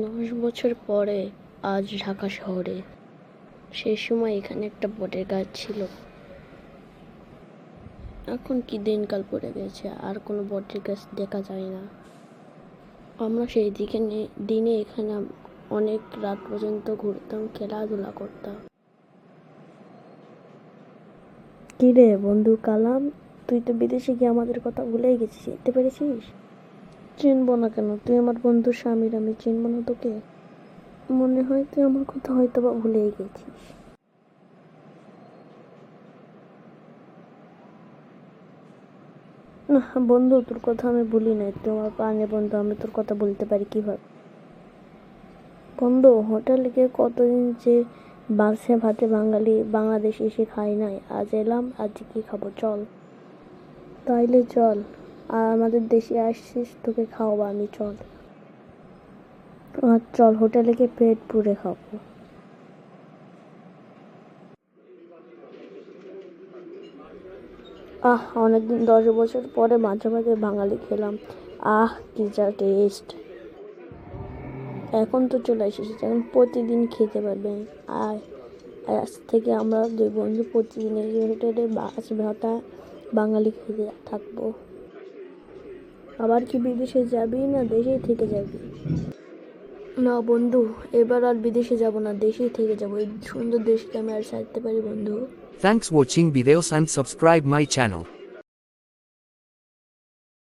10 বছর পরে আজ ঢাকা শহরে। সেই সময় এখানে একটা বটের গাছ ছিল। এখন কি দিনকাল পড়ে গেছে, আর কোনো বটের গাছ দেখা যায় না। আমরা সেই দিনে এখানে অনেক রাত পর্যন্ত ঘুরতাম, খেলাধুলা করতাম। কি রে বন্ধু কালাম, তুই তো বিদেশে গিয়ে আমাদের কথা ভুলেই গেছিস, চিনতে পেরেছিস? চিনবো না কেন? তুই আমার বন্ধু স্বামীর, আমি চিনবো না তোকে? মনে হয় তুই আমার কথা হয়তো বা ভুলেই গেছিস। না বন্ধু, তোর কথা আমি ভুলি নাই। তুই আমার প্রাণের বন্ধু, আমি তোর কথা বলতে পারি কিভাবে? বন্ধু, হোটেলে গিয়ে কতদিন যে বাসে ভাতে বাংলাদেশে এসে খাই নাই, আজ এলাম, আজ কি খাবো, চল। তাইলে চল, আর আমাদের দেশে আসছিস, তোকে খাওয়াবো আমি, চল। আর চল, হোটেলে গিয়ে পেট পুড়ে খাবো। অনেকদিন, 10 বছর পরে মাঝে মাঝে বাঙালি খেলাম। কি যা টেস্ট! এখন তো চলে এসেছি, এখন প্রতিদিন খেতে পারবে। আয়, আজ থেকে আমরা দুই বন্ধু প্রতিদিন এই হোটেলে মাছ ভাতা বাঙালি খেতে থাকবো। আবার কি বিদেশে যাবি না দেশেই থেকে যাবি? না বন্ধু, এবার আর বিদেশে যাব না, দেশেই থেকে যাবো। এই সুন্দর দেশকে আমি আর ছাড়তে পারি বন্ধু? Thanks watching videos and subscribe my channel.